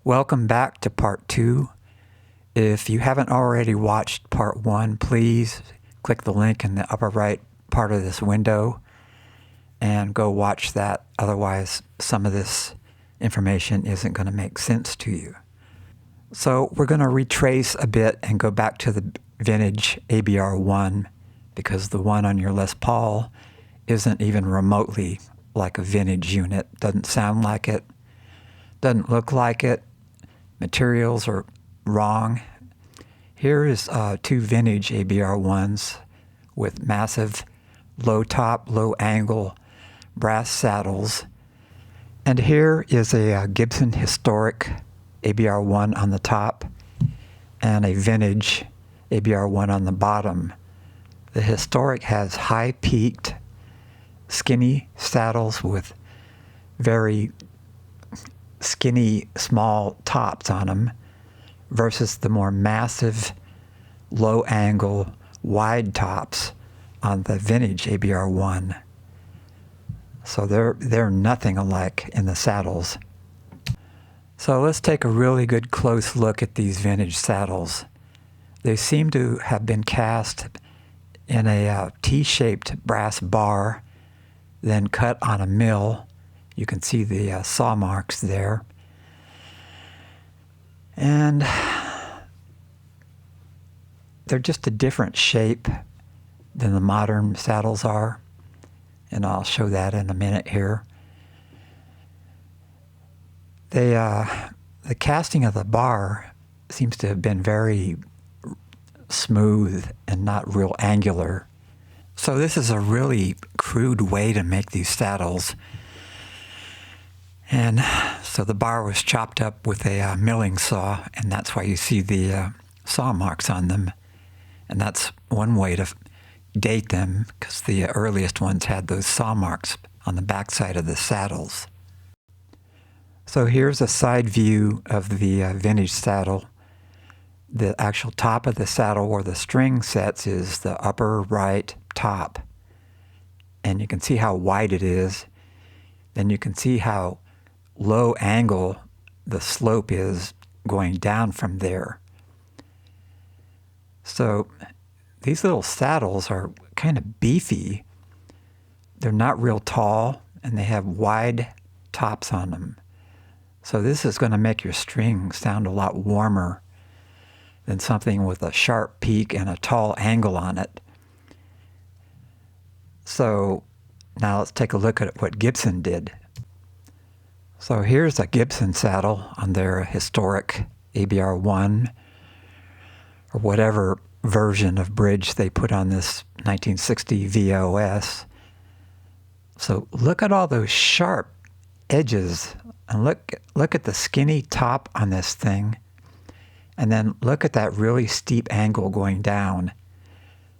Welcome back to part 2. If you haven't already watched part 1, please click the link in the upper right part of this window and go watch that. Otherwise, some of this information isn't going to make sense to you. So we're going to retrace a bit and go back to the vintage ABR1 because the one on your Les Paul isn't even remotely like a vintage unit. Doesn't sound like it. Doesn't look like it. Materials are wrong. Here is two vintage ABR1s with massive low top, low angle brass saddles. And here is a Gibson historic ABR1 on the top and a vintage ABR1 on the bottom. The historic has high peaked, skinny saddles with very skinny, small tops on them versus the more massive, low angle, wide tops on the vintage ABR1. So they're nothing alike in the saddles. So let's take a really good close look at these vintage saddles. They seem to have been cast in a T-shaped brass bar, then cut on a mill. You can see the saw marks there. And they're just a different shape than the modern saddles are. And I'll show that in a minute here. The casting of the bar seems to have been very smooth and not real angular. So this is a really crude way to make these saddles. And so the bar was chopped up with a milling saw, and that's why you see the saw marks on them. And that's one way to date them, because the earliest ones had those saw marks on the backside of the saddles. So here's a side view of the vintage saddle. The actual top of the saddle where the string sets is the upper right top. And you can see how wide it is. Then you can see how low angle the slope is going down from there. So these little saddles are kind of beefy. They're not real tall and they have wide tops on them. So this is going to make your string sound a lot warmer than something with a sharp peak and a tall angle on it. So now let's take a look at what Gibson did. So here's a Gibson saddle on their historic ABR1 or whatever version of bridge they put on this 1960 VOS. So look at all those sharp edges and look at the skinny top on this thing, and then look at that really steep angle going down.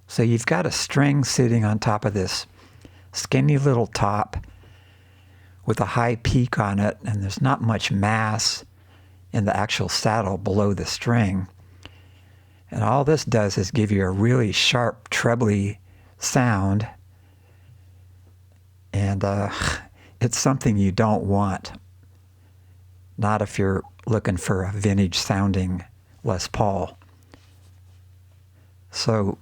So you've got a string sitting on top of this skinny little top with a high peak on it, and there's not much mass in the actual saddle below the string. And all this does is give you a really sharp, trebly sound, and it's something you don't want. Not if you're looking for a vintage sounding Les Paul. So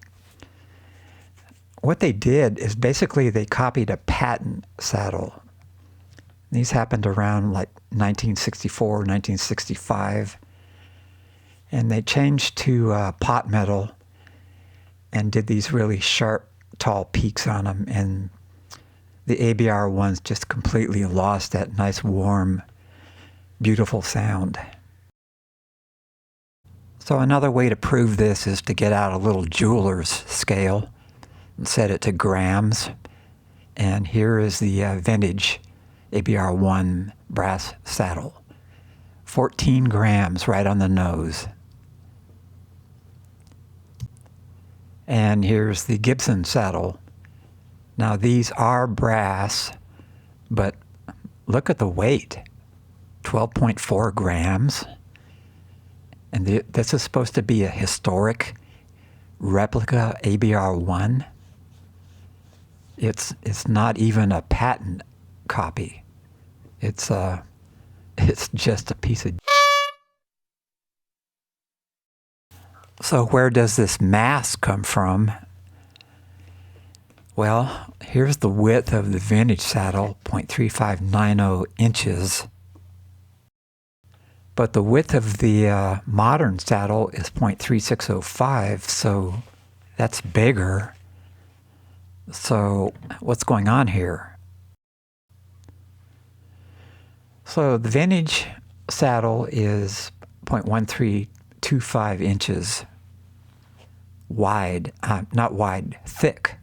what they did is basically they copied a patent saddle. These happened around like 1964, 1965. And they changed to pot metal and did these really sharp, tall peaks on them. And the ABR ones just completely lost that nice, warm, beautiful sound. So another way to prove this is to get out a little jeweler's scale and set it to grams. And here is the vintage ABR1 brass saddle. 14 grams right on the nose. And here's the Gibson saddle. Now these are brass, but look at the weight. 12.4 grams. And this is supposed to be a historic replica ABR1. It's not even a patent copy. It's just a piece of So where does this mass come from? Well, here's the width of the vintage saddle, 0.3590 inches. But the width of the modern saddle is 0.3605, so that's bigger. So what's going on here? So the vintage saddle is 0.1325 inches wide, not wide, thick.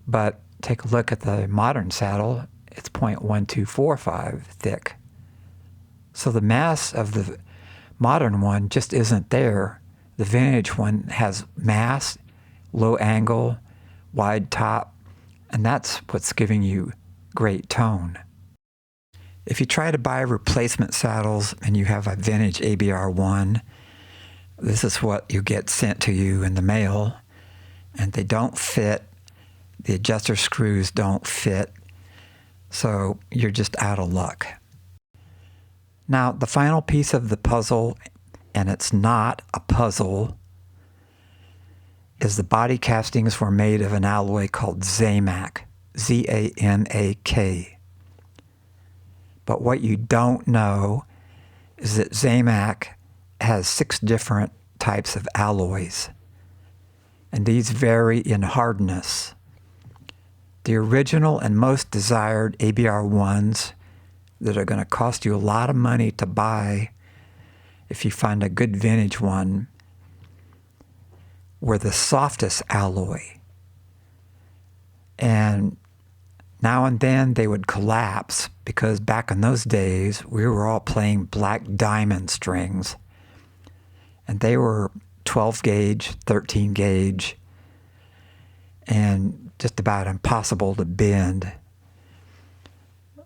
But take a look at the modern saddle, it's 0.1245 thick. So the mass of the modern one just isn't there. The vintage one has mass, low angle, wide top, and that's what's giving you great tone. If you try to buy replacement saddles and you have a vintage ABR1, this is what you get sent to you in the mail, and they don't fit. The adjuster screws don't fit, so you're just out of luck. Now, the final piece of the puzzle, and it's not a puzzle, is the body castings were made of an alloy called Zamak, Z-A-M-A-K. But what you don't know is that Zamak has 6 different types of alloys, and these vary in hardness. The original and most desired ABR1s that are going to cost you a lot of money to buy if you find a good vintage one were the softest alloy. And now and then they would collapse because back in those days we were all playing black diamond strings, and they were 12 gauge, 13 gauge, and just about impossible to bend.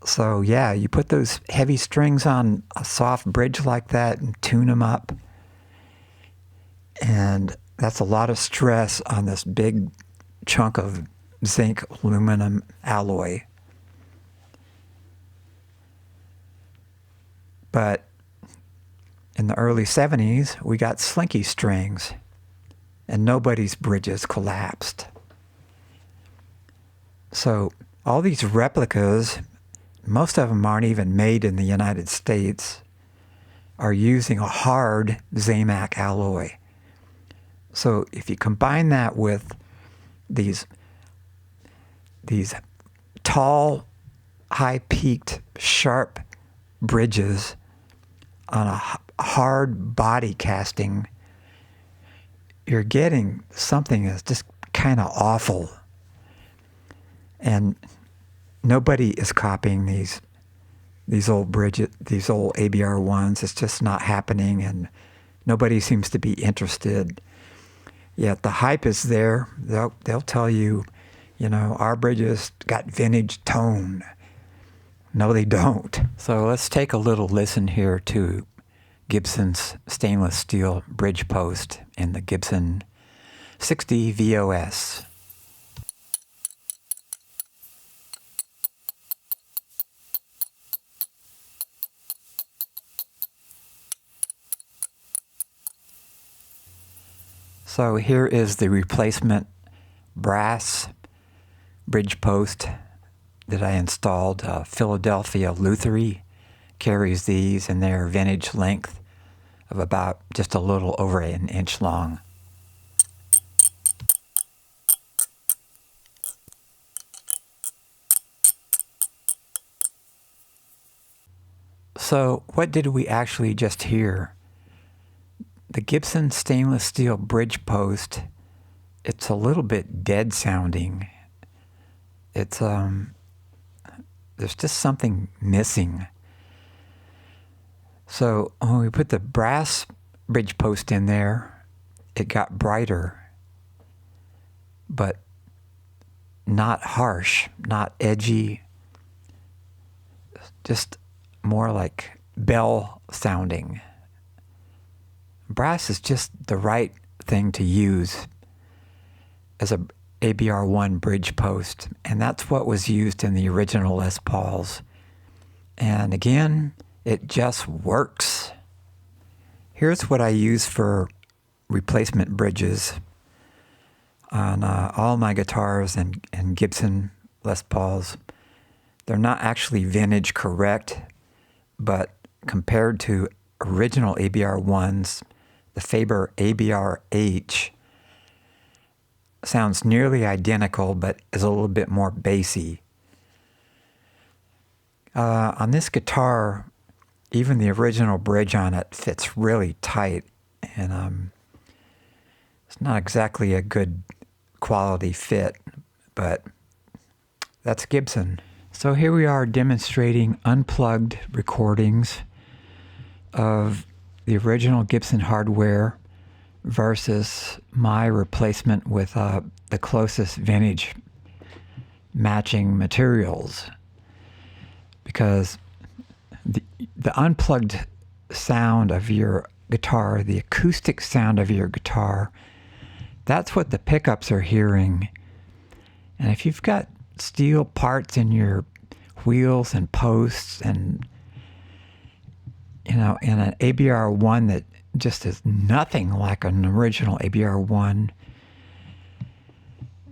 So yeah, you put those heavy strings on a soft bridge like that and tune them up, and that's a lot of stress on this big chunk of zinc aluminum alloy. But in the early 70s, we got slinky strings, and nobody's bridges collapsed. So all these replicas, most of them aren't even made in the United States, are using a hard Zamak alloy. So if you combine that with these tall, high-peaked, sharp bridges on a hard body casting, you're getting something that's just kind of awful. And nobody is copying these old bridges, these old ABR1s. It's just not happening, and nobody seems to be interested. Yet the hype is there. They'll tell you, our bridges got vintage tone. No, they don't. So let's take a little listen here to Gibson's stainless steel bridge post in the Gibson 60 VOS. So here is the replacement brass bridge post that I installed. Philadelphia Lutherie carries these, and they're vintage length of about just a little over an inch long. So what did we actually just hear? The Gibson stainless steel bridge post, it's a little bit dead sounding. It's there's just something missing. So when we put the brass bridge post in there, it got brighter, but not harsh, not edgy, just more like bell sounding. Brass is just the right thing to use as a ABR1 bridge post, and that's what was used in the original Les Pauls. And again, it just works. Here's what I use for replacement bridges on all my guitars and Gibson Les Pauls. They're not actually vintage correct, but compared to original ABR1s, the Faber ABR-H sounds nearly identical, but is a little bit more bassy. On this guitar, even the original bridge on it fits really tight, and it's not exactly a good quality fit, but that's Gibson. So here we are demonstrating unplugged recordings of the original Gibson hardware versus my replacement with the closest vintage matching materials. Because the unplugged sound of your guitar, the acoustic sound of your guitar, that's what the pickups are hearing. And if you've got steel parts in your wheels and posts and, in an ABR1 that just is nothing like an original ABR1,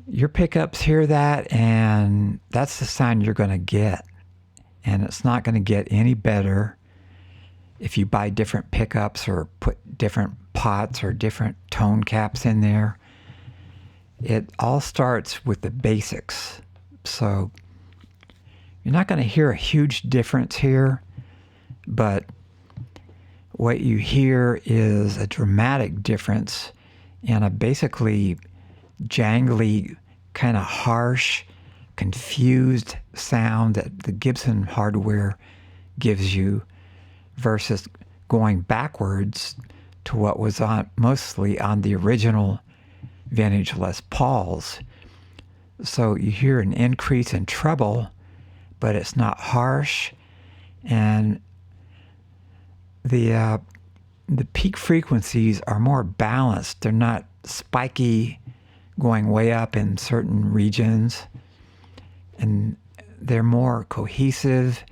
your pickups hear that, and that's the sound you're going to get. And it's not going to get any better if you buy different pickups or put different pots or different tone caps in there. It all starts with the basics. So you're not going to hear a huge difference here, but what you hear is a dramatic difference and a basically jangly, kind of harsh, confused sound that the Gibson hardware gives you versus going backwards to what was mostly on the original vintage Les Pauls. So you hear an increase in treble, but it's not harsh, and the peak frequencies are more balanced. They're not spiky, going way up in certain regions, and they're more cohesive.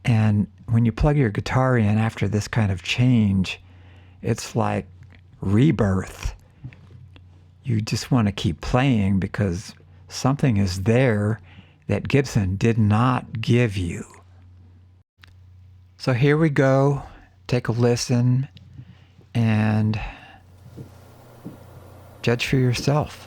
And when you plug your guitar in after this kind of change, it's like rebirth. You just want to keep playing because something is there that Gibson did not give you. So here we go. Take a listen and judge for yourself.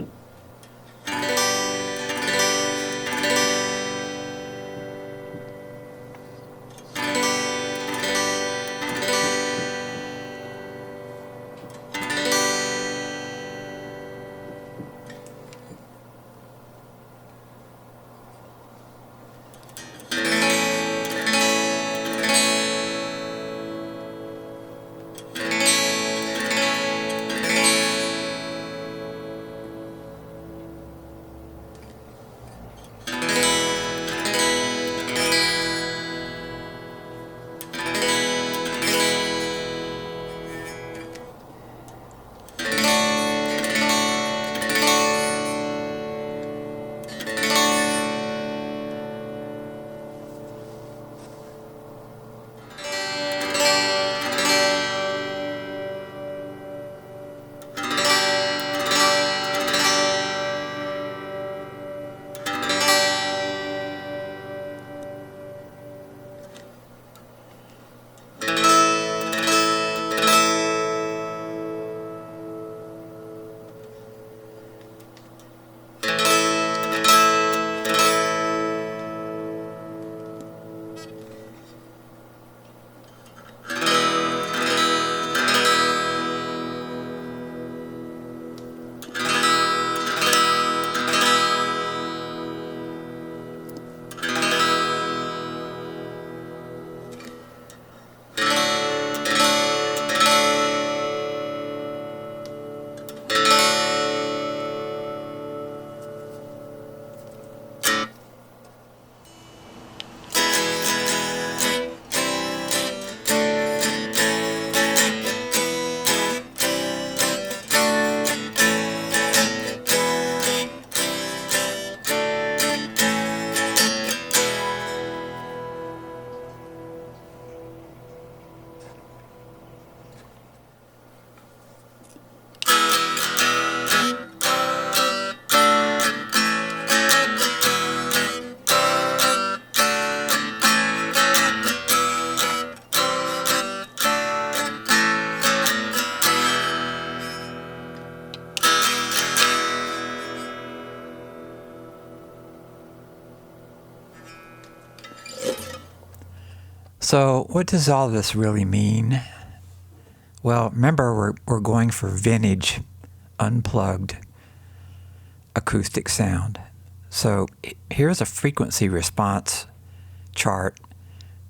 So what does all this really mean? Well, remember we're going for vintage, unplugged acoustic sound. So here's a frequency response chart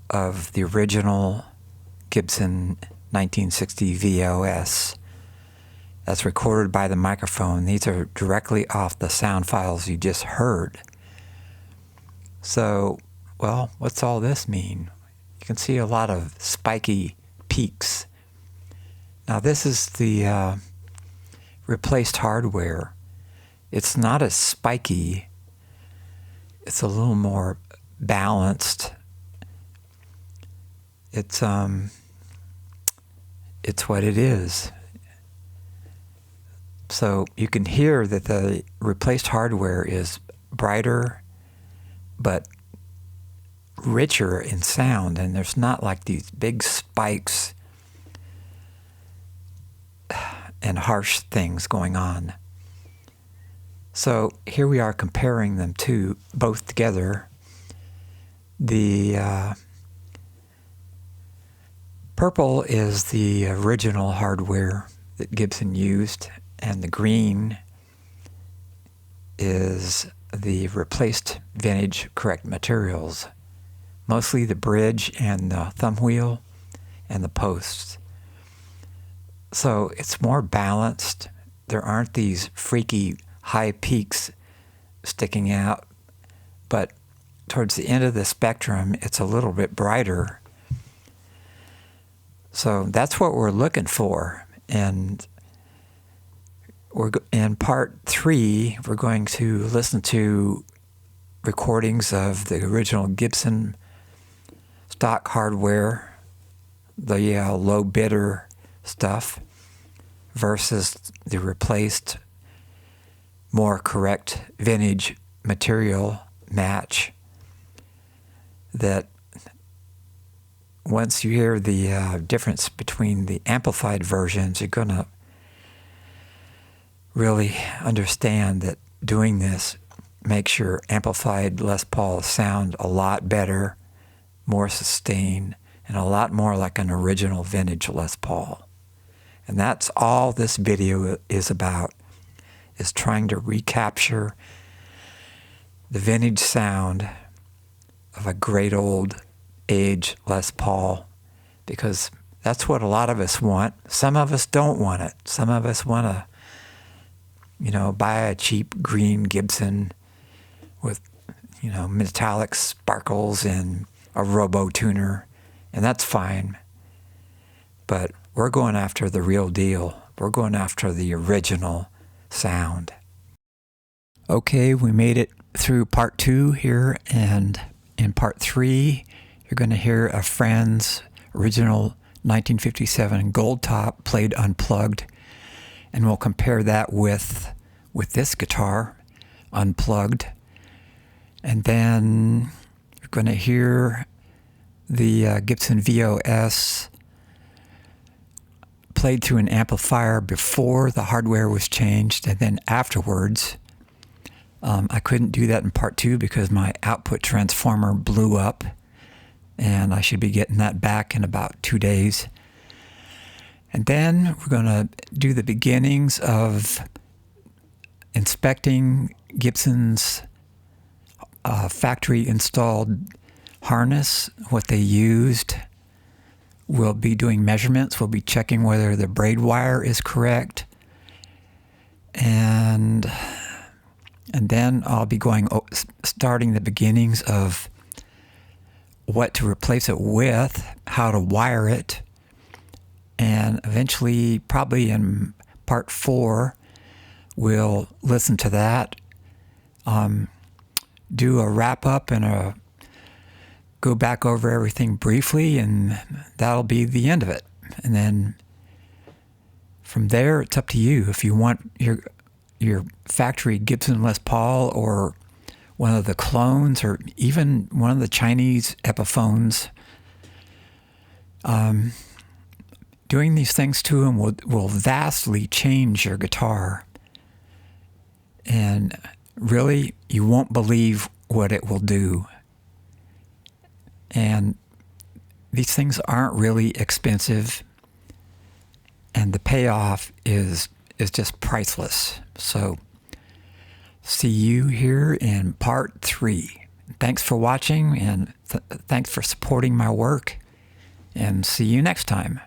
of the original Gibson 1960 VOS that's recorded by the microphone. These are directly off the sound files you just heard. So, well, what's all this mean? You can see a lot of spiky peaks. Now this is the replaced hardware. It's not as spiky. It's a little more balanced. It's what it is. So you can hear that the replaced hardware is brighter, but richer in sound, and there's not like these big spikes and harsh things going on. So here we are comparing them to both together. The purple is the original hardware that Gibson used, and the green is the replaced vintage correct materials, mostly the bridge and the thumb wheel and the posts. So it's more balanced. There aren't these freaky high peaks sticking out, but towards the end of the spectrum, it's a little bit brighter. So that's what we're looking for. And in part 3, we're going to listen to recordings of the original Gibson stock hardware, the low bidder stuff, versus the replaced, more correct vintage material match. That once you hear the difference between the amplified versions, you're going to really understand that doing this makes your amplified Les Paul sound a lot better, more sustained, and a lot more like an original vintage Les Paul. And that's all this video is about, is trying to recapture the vintage sound of a great old age Les Paul, because that's what a lot of us want. Some of us don't want it. Some of us want to, buy a cheap green Gibson with, metallic sparkles and a robo-tuner, and that's fine. But we're going after the real deal. We're going after the original sound. Okay, we made it through part 2 here, and in part 3, you're going to hear a friend's original 1957 Gold Top played unplugged, and we'll compare that with this guitar unplugged. And then you're going to hear the Gibson VOS played through an amplifier before the hardware was changed, and then afterwards. I couldn't do that in part 2 because my output transformer blew up, and I should be getting that back in about 2 days. And then we're going to do the beginnings of inspecting Gibson's factory installed harness, what they used. We'll be doing measurements. We'll be checking whether the braid wire is correct. And then I'll be starting the beginnings of what to replace it with, how to wire it, and eventually, probably in part 4, we'll listen to that, do a wrap-up and go back over everything briefly, and that'll be the end of it. And then from there, it's up to you. If you want your factory Gibson Les Paul or one of the clones or even one of the Chinese Epiphones, doing these things to them will vastly change your guitar. And really, you won't believe what it will do. And these things aren't really expensive, and the payoff is just priceless. So see you here in part 3. Thanks for watching, and thanks for supporting my work, and see you next time.